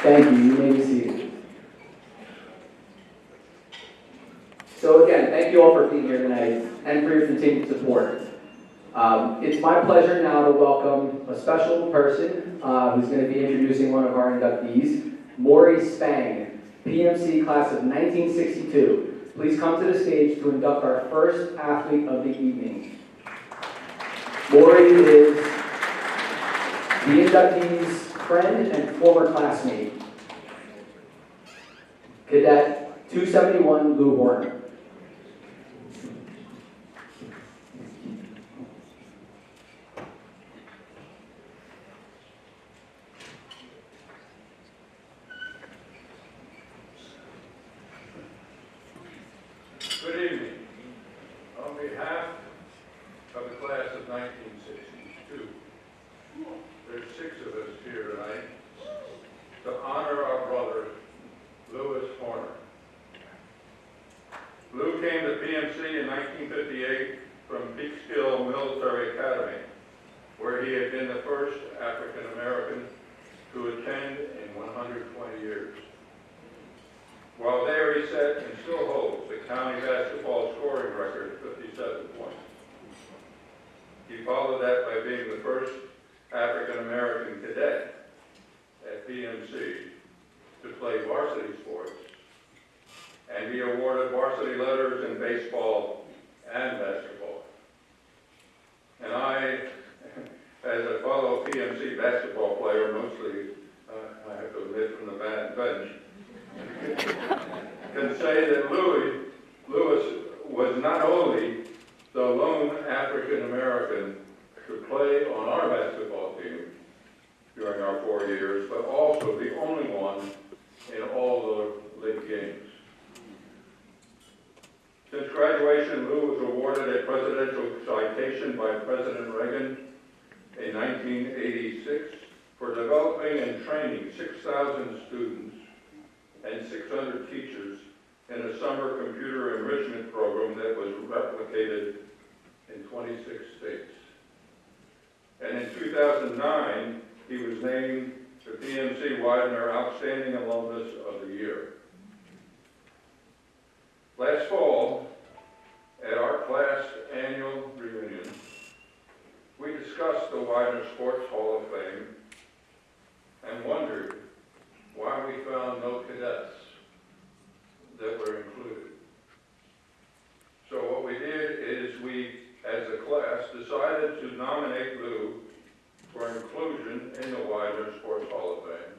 Thank you. You may be seated. So again, thank you all for being here tonight and for your continued support. It's my pleasure now to welcome a special person who's going to be introducing one of our inductees, Maury Spang, PMC class of 1962. Please come to the stage to induct our first athlete of the evening. Maury is the inductee's friend and former classmate, Cadet 271 Lou Horner. Good evening. On behalf of the class of 1962, there's 6 of us here tonight to honor our brother, Louis Horner. Lou came to PMC in 1958 from Peekskill Military Academy, where he had been the first African American to attend in 120 years. While there, he set and still holds the county basketball scoring record at 57 points. He followed that by being the first African-American cadet at PMC to play varsity sports and be awarded varsity letters in baseball and basketball. And I, as a fellow PMC basketball player, mostly, I have to admit, from the bench, can say that Louis was not only the lone African American to play on our basketball team during our 4 years, but also the only one in all the league games. Since graduation, Lou was awarded a presidential citation by President Reagan in 1986 for developing and training 6,000 students and 600 teachers in a summer computer enrichment program that was replicated in 26 states. And in 2009, he was named the PMC Widener Outstanding Alumnus of the Year. Last fall, at our class annual reunion, we discussed the Widener Sports Hall of Fame and wondered why we found no cadets that were included. So what we did is we, as a class, decided to nominate Lou for inclusion in the Widener Sports Hall of Fame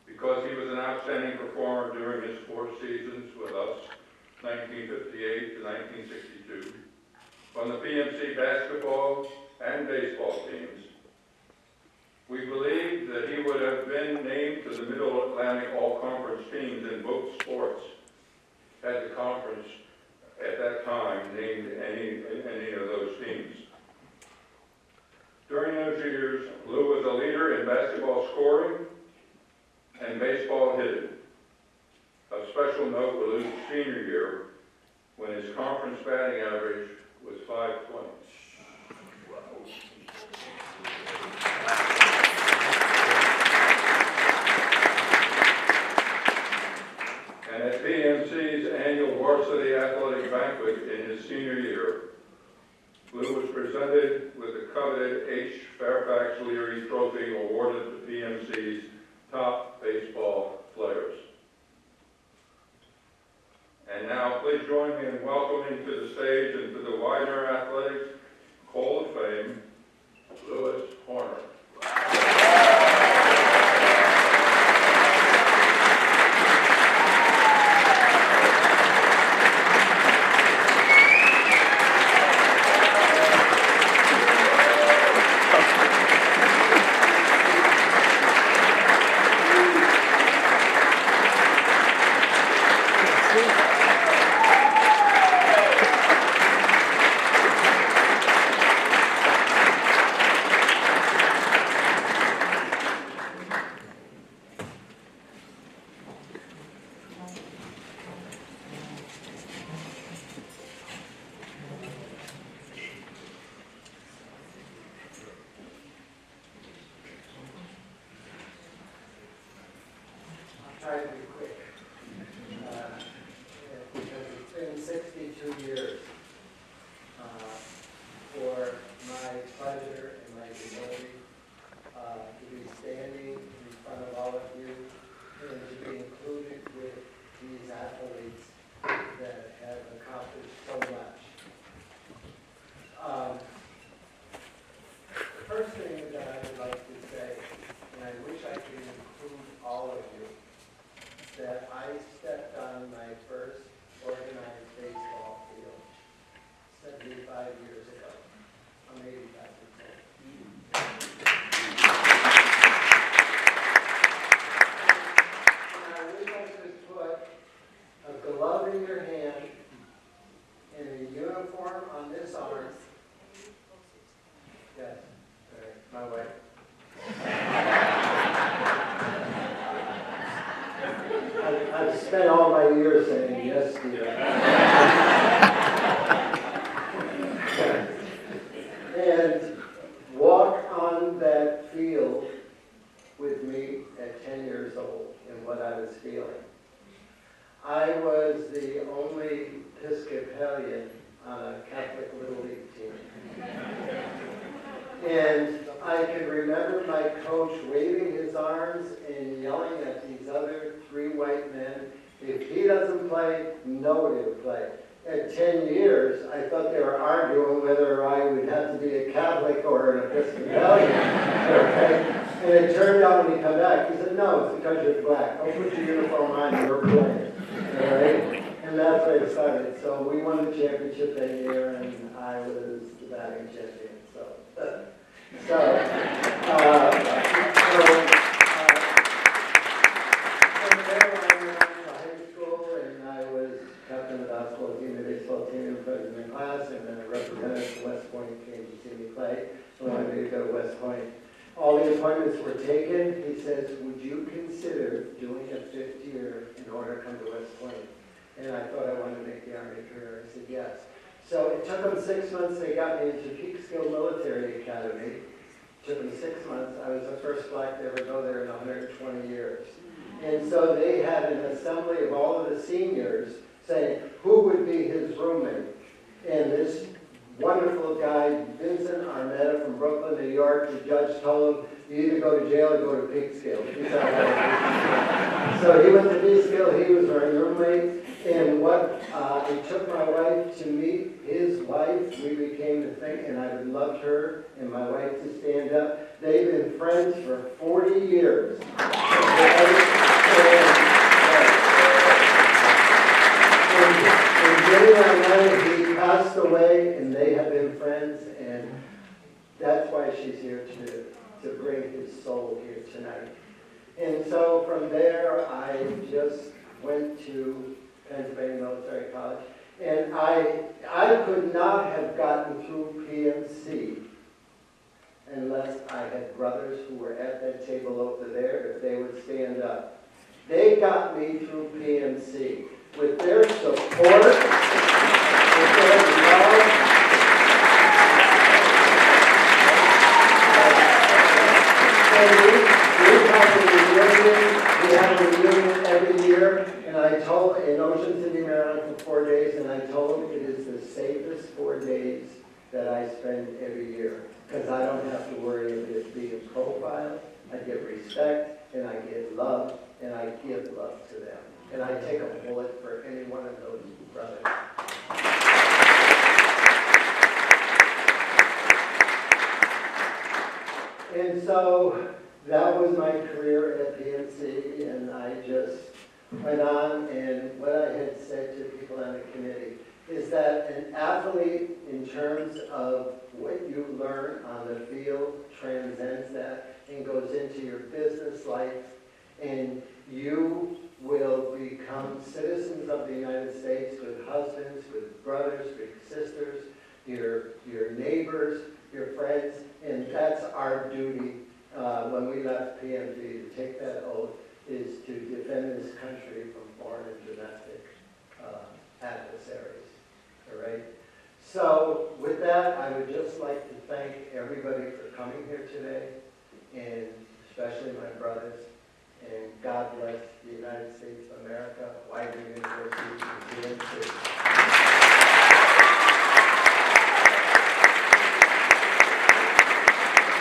because he was an outstanding performer during his 4 seasons with us, 1958 to 1962, on the PMC basketball and baseball teams. We believe that he would have been named to the Middle Atlantic All-Conference teams in both sports had the conference at that time named any of those teams. During those years, Lou was a leader in basketball scoring and baseball hitting. Of special note was Lou's senior year, when his conference batting average was .520. And at PMC's annual varsity athletic banquet in his senior year, Lou was presented with the coveted H. Fairfax Leary Trophy awarded to PMC's top baseball players. And now, please join me in welcoming to the stage and to the Widener Athletics Hall of Fame, Louis Horner. try to be quick, because it's been 62 years for my pleasure and my humility to be standing in front of all of you and to be included with these athletes that have accomplished so much. The first thing that I would like to say, and I wish I could include all of you, that I stepped on my first organized baseball field 75 years ago. I'm 85 years old. And I wish I could put a glove in your hand and a uniform on this arm. Yes, my wife. I've spent all my years saying yes to you. And walk on that field with me at 10 years old and what I was feeling. I was the only Episcopalian on a Catholic Little League team. And I can remember my coach waving his arms and yelling at these other 3 white men, if he doesn't play, nobody will play. At 10 years, I thought they were arguing whether I would have to be a Catholic or an Episcopalian. Okay? And it turned out when he came back, he said, no, it's because you're black. Don't put your uniform on, you're playing. All right? And that's where it started. So we won the championship that year, and I was the batting champion. From there I went to high school, and I was captain of the basketball team, the baseball team, president of class, and then a representative from West Point came to see me play. So I wanted me to go to West Point. All the appointments were taken. He says, would you consider doing a 5th year in order to come to West Point? And I thought I wanted to make the Army career. I said, yes. So it took them 6 months. They got me into Peekskill Military Academy. It took them 6 months. I was the first black to ever go there in 120 years. And so they had an assembly of all of the seniors saying, who would be his roommate? And this wonderful guy, Vincent Armetta from Brooklyn, New York, the judge told him, you either go to jail or go to Peekskill. So he went to Peekskill. He was my roommate. And it took my wife to meet his wife. We became a thing, and I loved her and my wife to stand up. They've been friends for 40 years. He passed away, and they have been friends, and that's why she's here to bring his soul here tonight. And so from there, I just went to Pennsylvania Military College, and I could not have gotten through PMC unless I had brothers who were at that table over there, if they would stand up. They got me through PMC with their support, with their love. We have a reunion every year, and I told in Ocean City, Maryland for 4 days, and I told them it is the safest 4 days that I spend every year, because I don't have to worry of it being profiled. I get respect, and I get love, and I give love to them. And I take a bullet for any one of those brothers. And so that was my career at PNC, and I just went on, and what I had said to people on the committee is that an athlete, in terms of what you learn on the field, transcends that and goes into your business life, and you will become citizens of the United States with husbands, with brothers, with sisters, your neighbors, your friends, and that's our duty when we left PMG to take that oath, is to defend this country from foreign and domestic adversaries. All right? So with that, I would just like to thank everybody for coming here today, and especially my brothers, and God bless the United States. United States of America, Widener University,